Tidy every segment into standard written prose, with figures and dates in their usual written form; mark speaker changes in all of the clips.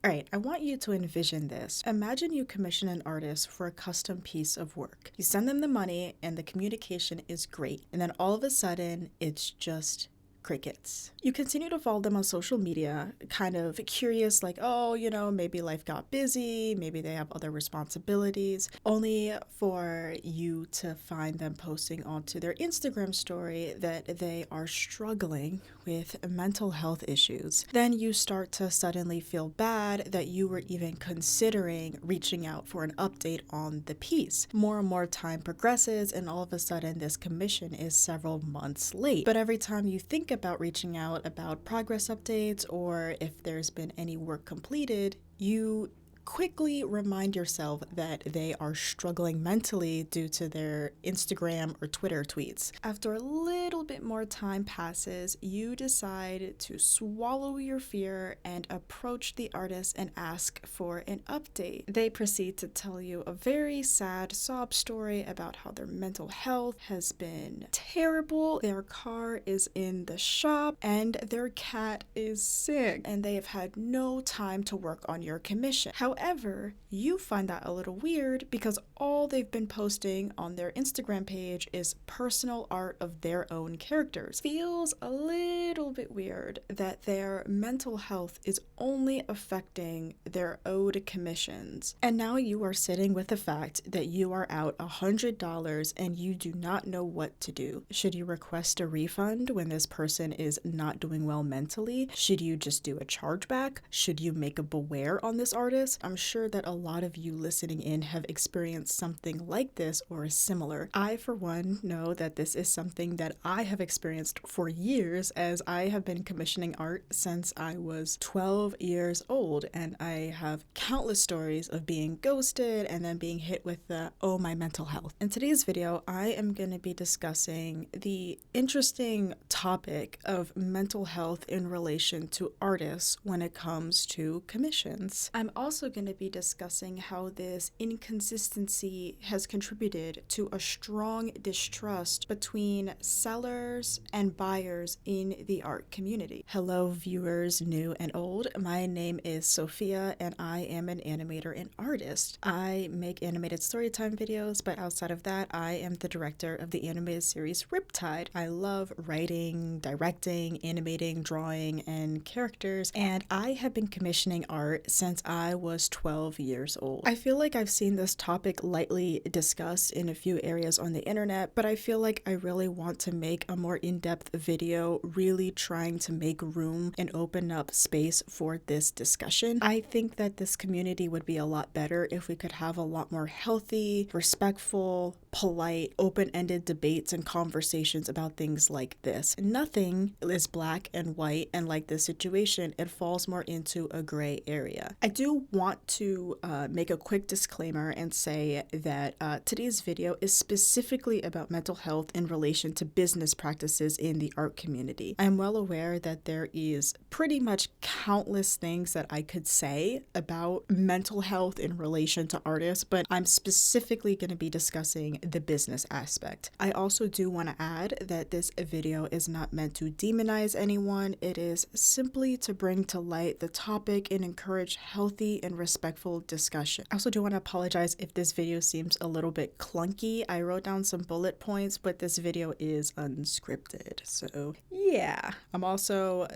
Speaker 1: All right, I want you to envision this. Imagine you commission an artist for a custom piece of work. You send them the money and the communication is great. And then all of a sudden, it's just crickets. You continue to follow them on social media, kind of curious, like, oh, maybe life got busy, maybe they have other responsibilities, only for you to find them posting onto their Instagram story that they are struggling with mental health issues. Then you start to suddenly feel bad that you were even considering reaching out for an update on the piece. More and more time progresses, and all of a sudden, this commission is several months late. But every time you think about reaching out about progress updates or if there's been any work completed, you quickly remind yourself that they are struggling mentally due to their Instagram or Twitter tweets. After a little bit more time passes, you decide to swallow your fear and approach the artist and ask for an update. They proceed to tell you a very sad sob story about how their mental health has been terrible, their car is in the shop, and their cat is sick, and they have had no time to work on your commission. However, you find that a little weird because all they've been posting on their Instagram page is personal art of their own characters. Feels a little bit weird that their mental health is only affecting their owed commissions. And now you are sitting with the fact that you are out $100 and you do not know what to do. Should you request a refund when this person is not doing well mentally? Should you just do a chargeback? Should you make a beware on this artist? I'm sure that a lot of you listening in have experienced something like this or similar. I, for one, know that this is something that I have experienced for years, as I have been commissioning art since I was 12 years old, and I have countless stories of being ghosted and then being hit with the, oh, my mental health. In today's video, I am going to be discussing the interesting topic of mental health in relation to artists when it comes to commissions. I'm also going to be discussing how this inconsistency has contributed to a strong distrust between sellers and buyers in the art community. Hello, viewers, new and old. My name is Sophia, and I am an animator and artist. I make animated storytime videos, but outside of that, I am the director of the animated series Riptide. I love writing, directing, animating, drawing, and characters, and I have been commissioning art since I was 12 years old. I feel like I've seen this topic lightly discussed in a few areas on the internet, but I feel like I really want to make a more in-depth video, really trying to make room and open up space for this discussion. I think that this community would be a lot better if we could have a lot more healthy, respectful, polite, open-ended debates and conversations about things like this. Nothing is black and white, and like this situation, it falls more into a gray area. I do want to make a quick disclaimer and say that today's video is specifically about mental health in relation to business practices in the art community. I'm well aware that there is pretty much countless things that I could say about mental health in relation to artists, but I'm specifically going to be discussing the business aspect. I also do want to add that this video is not meant to demonize anyone. It is simply to bring to light the topic and encourage healthy and respectful discussion. I also do want to apologize if this video seems a little bit clunky. I wrote down some bullet points, but this video is unscripted. So yeah, I'm also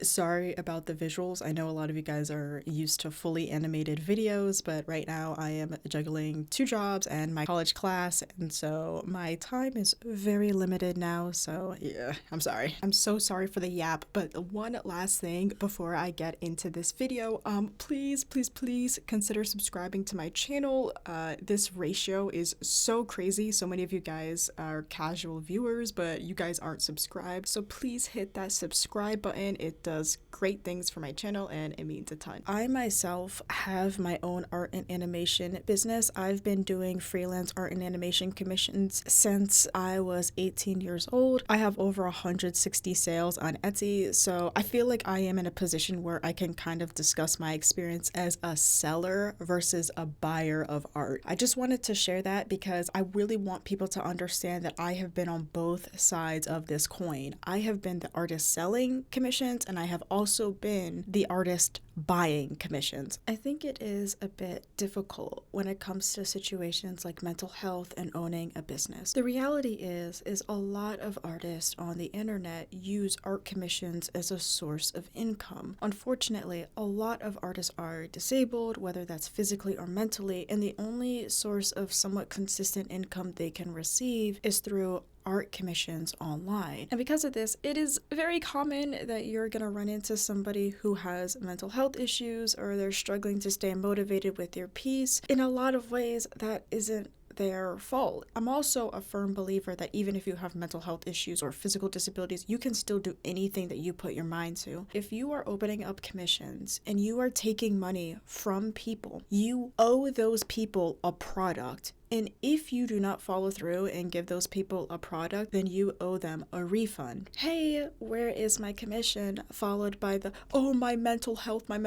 Speaker 1: sorry about the visuals. I know a lot of you guys are used to fully animated videos, but right now I am juggling 2 jobs and my college class, and so my time is very limited now, so yeah, I'm sorry. I'm so sorry for the yap, but one last thing before I get into this video, please consider subscribing to my channel. This ratio is so crazy. So many of you guys are casual viewers, but you guys aren't subscribed, so please hit that subscribe button. It does great things for my channel and it means a ton. I myself have my own art and animation business. I've been doing freelance art and animation commissions since I was 18 years old. I have over 160 sales on Etsy, so I feel like I am in a position where I can kind of discuss my experience as a seller versus a buyer of art. I just wanted to share that because I really want people to understand that I have been on both sides of this coin. I have been the artist selling commissions, and I have also been the artist buying commissions. I think it is a bit difficult when it comes to situations like mental health and owning a business. The reality is a lot of artists on the internet use art commissions as a source of income. Unfortunately, a lot of artists are disabled, whether that's physically or mentally, and the only source of somewhat consistent income they can receive is through art commissions online. And because of this, it is very common that you're going to run into somebody who has mental health issues or they're struggling to stay motivated with their piece. In a lot of ways, that isn't their fault. I'm also a firm believer that even if you have mental health issues or physical disabilities, you can still do anything that you put your mind to. If you are opening up commissions and you are taking money from people, you owe those people a product. And if you do not follow through and give those people a product, then you owe them a refund. Hey, where is my commission? Followed by the, oh, my mental health, I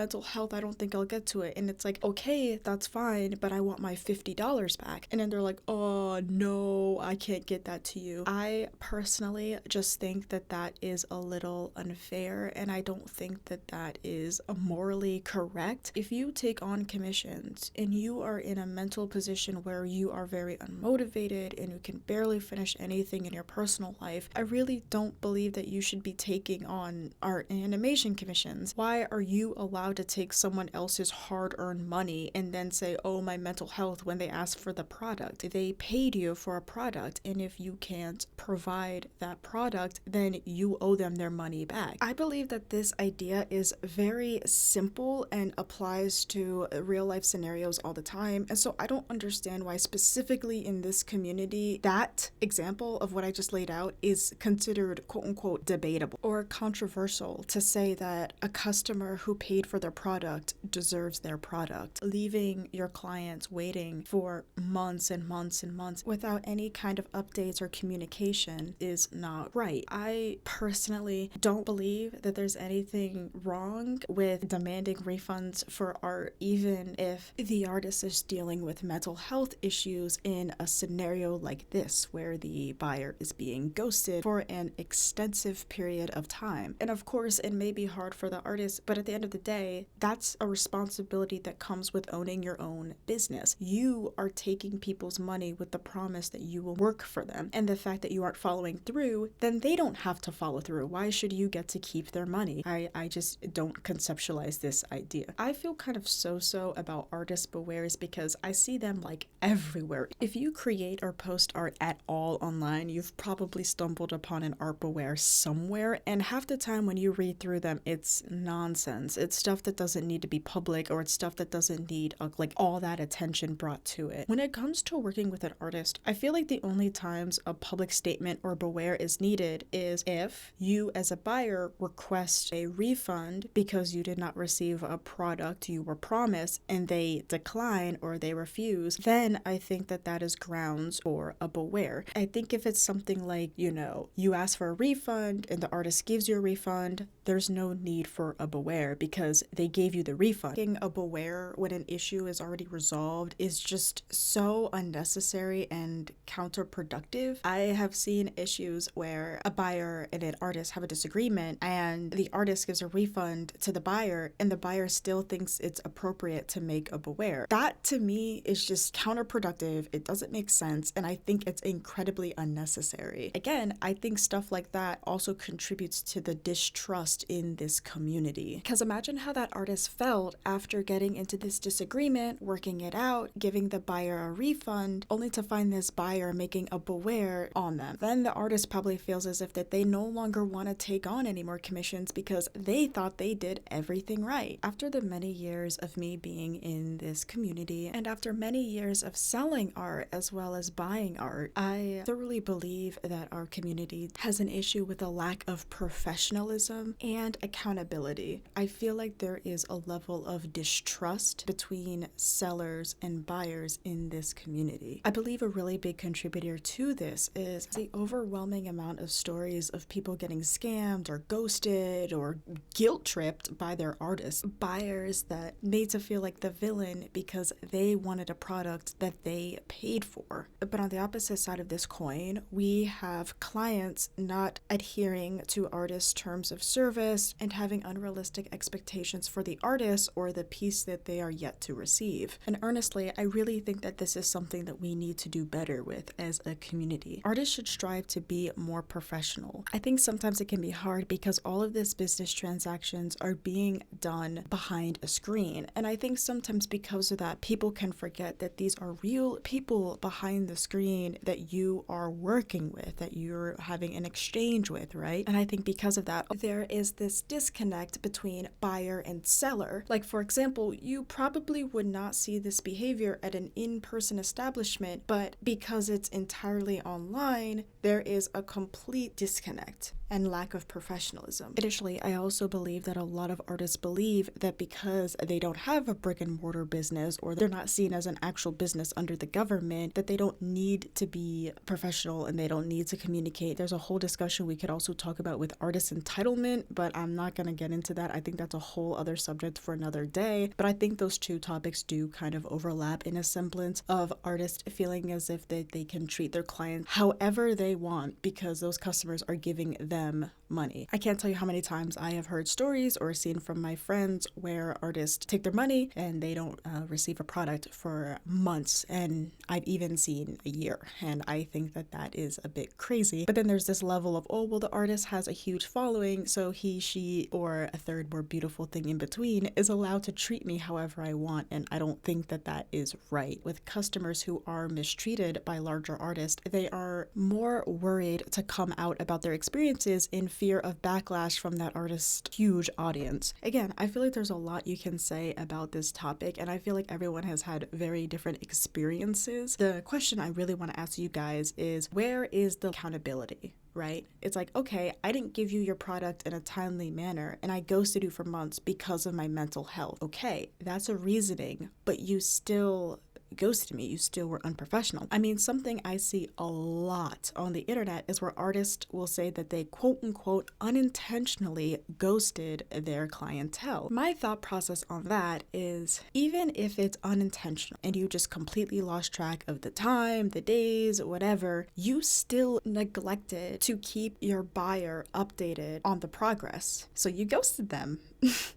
Speaker 1: don't think I'll get to it. And it's like, okay, that's fine, but I want my $50 back. And then they're like, oh, no, I can't get that to you. I personally just think that that is a little unfair, and I don't think that that is morally correct. If you take on commissions and you are in a mental position where you are very unmotivated and you can barely finish anything in your personal life, I really don't believe that you should be taking on art and animation commissions. Why are you allowed to take someone else's hard-earned money and then say, oh, my mental health, when they ask for the product? They paid you for a product, and if you can't provide that product, then you owe them their money back. I believe that this idea is very simple and applies to real-life scenarios all the time, and so I don't understand why specifically in this community, that example of what I just laid out is considered quote-unquote debatable or controversial to say that a customer who paid for their product deserves their product. Leaving your clients waiting for months and months and months without any kind of updates or communication is not right. I personally don't believe that there's anything wrong with demanding refunds for art, even if the artist is dealing with mental health issues in a scenario like this, where the buyer is being ghosted for an extensive period of time. And of course, it may be hard for the artist, but at the end of the day, that's a responsibility that comes with owning your own business. You are taking people's money with the promise that you will work for them. And the fact that you aren't following through, then they don't have to follow through. Why should you get to keep their money? I just don't conceptualize this idea. I feel kind of so-so about artist bewares because I see them like everywhere. If you create or post art at all online, you've probably stumbled upon an art beware somewhere, and half the time when you read through them, it's nonsense. It's stuff that doesn't need to be public, or it's stuff that doesn't need like all that attention brought to it. When it comes to working with an artist, I feel like the only times a public statement or beware is needed is if you as a buyer request a refund because you did not receive a product you were promised and they decline or they refuse, then I think that that is grounds for a beware. I think if it's something like, you ask for a refund and the artist gives you a refund, there's no need for a beware because they gave you the refund. Making a beware when an issue is already resolved is just so unnecessary and counterproductive. I have seen issues where a buyer and an artist have a disagreement and the artist gives a refund to the buyer and the buyer still thinks it's appropriate to make a beware. That to me is just counterproductive. It doesn't make sense, and I think it's incredibly unnecessary. Again, I think stuff like that also contributes to the distrust in this community. Because imagine how that artist felt after getting into this disagreement, working it out, giving the buyer a refund, only to find this buyer making a beware on them. Then the artist probably feels as if that they no longer want to take on any more commissions because they thought they did everything right. After the many years of me being in this community and after many years of selling selling art as well as buying art. I thoroughly believe that our community has an issue with a lack of professionalism and accountability. I feel like there is a level of distrust between sellers and buyers in this community. I believe a really big contributor to this is the overwhelming amount of stories of people getting scammed or ghosted or guilt tripped by their artists. Buyers that made to feel like the villain because they wanted a product that they paid for. But on the opposite side of this coin, we have clients not adhering to artists' terms of service and having unrealistic expectations for the artist or the piece that they are yet to receive. And honestly, I really think that this is something that we need to do better with as a community. Artists should strive to be more professional. I think sometimes it can be hard because all of these business transactions are being done behind a screen. And I think sometimes because of that, people can forget that these are real people behind the screen that you are working with, that you're having an exchange with, right? And I think because of that, there is this disconnect between buyer and seller. Like, for example, you probably would not see this behavior at an in-person establishment, but because it's entirely online, there is a complete disconnect and lack of professionalism. Additionally, I also believe that a lot of artists believe that because they don't have a brick and mortar business or they're not seen as an actual business under the government, that they don't need to be professional and they don't need to communicate. There's a whole discussion we could also talk about with artist entitlement, but I'm not going to get into that. I think that's a whole other subject for another day. But I think those two topics do kind of overlap in a semblance of artists feeling as if they can treat their clients however they want because those customers are giving them money. I can't tell you how many times I have heard stories or seen from my friends where artists take their money and they don't receive a product for months, and I've even seen a year, and I think that that is a bit crazy. But then there's this level of, oh, well, the artist has a huge following, so he, she, or a third more beautiful thing in between is allowed to treat me however I want, and I don't think that that is right. With customers who are mistreated by larger artists, they are more worried to come out about their experiences in fear of backlash from that artist's huge audience. Again, I feel like there's a lot you can say about this topic, and I feel like everyone has had very different experiences. The question I really want to ask you guys is, where is the accountability? Right? It's like, okay, I didn't give you your product in a timely manner and I ghosted you for months because of my mental health. Okay, that's a reasoning, but you still ghosted me. You still were unprofessional. I mean, something I see a lot on the internet is where artists will say that they quote unquote unintentionally ghosted their clientele. My thought process on that is, even if it's unintentional and you just completely lost track of the time, the days, whatever, you still neglected to keep your buyer updated on the progress. So you ghosted them.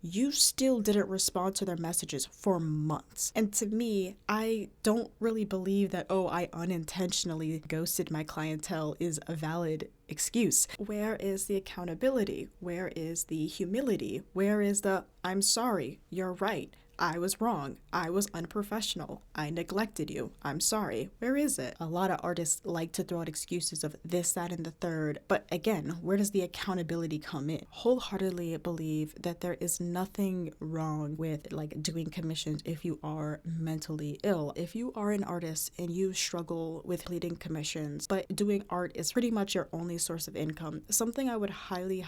Speaker 1: You still didn't respond to their messages for months. And to me, I don't really believe that, oh, I unintentionally ghosted my clientele is a valid excuse. Where is the accountability? Where is the humility? Where is the, I'm sorry, you're right, I was wrong, I was unprofessional, I neglected you, I'm sorry? Where is it? A lot of artists like to throw out excuses of this, that, and the third, but again, where does the accountability come in? Wholeheartedly believe that there is nothing wrong with like doing commissions if you are mentally ill. If you are an artist and you struggle with leading commissions, but doing art is pretty much your only source of income, something I would highly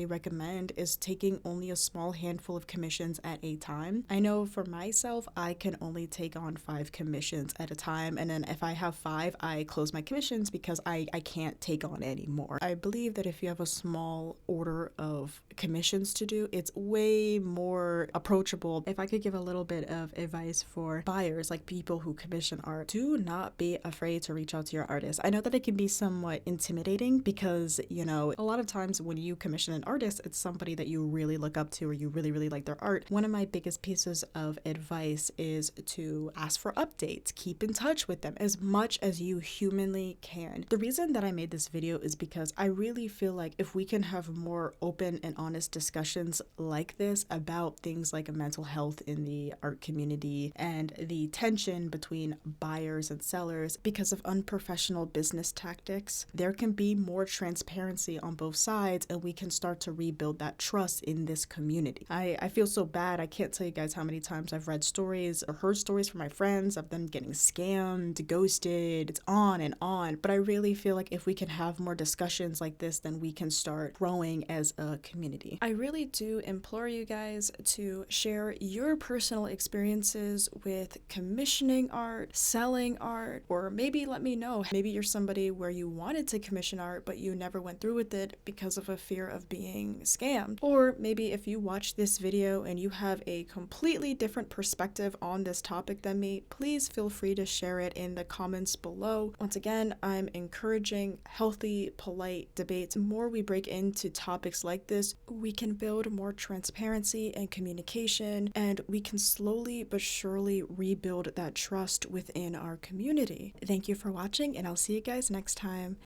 Speaker 1: recommend is taking only a small handful of commissions at a time. I know for myself, I can only take on 5 commissions at a time, and then if I have 5, I close my commissions because I can't take on any more. I believe that if you have a small order of commissions to do, it's way more approachable. If I could give a little bit of advice for buyers, like people who commission art, do not be afraid to reach out to your artist. I know that it can be somewhat intimidating because, you know, a lot of times when you commission an artist, it's somebody that you really look up to or you really like their art. One of my biggest pieces of advice is to ask for updates. Keep in touch with them as much as you humanly can. The reason that I made this video is because I really feel like if we can have more open and honest discussions like this about things like mental health in the art community and the tension between buyers and sellers because of unprofessional business tactics, there can be more transparency on both sides and we can start to rebuild that trust in this community. I feel so bad. I can't tell you guys how many times I've read stories or heard stories from my friends of them getting scammed, ghosted, it's on and on. But I really feel like if we can have more discussions like this, then we can start growing as a community. I really do implore you guys to share your personal experiences with commissioning art, selling art, or maybe let me know. Maybe you're somebody where you wanted to commission art, but you never went through with it because of a fear of being scammed. Or maybe if you watch this video and you have a completely different perspective on this topic than me, please feel free to share it in the comments below. Once again, I'm encouraging healthy, polite debates. The more we break into topics like this, we can build more transparency and communication, and we can slowly but surely rebuild that trust within our community. Thank you for watching, and I'll see you guys next time.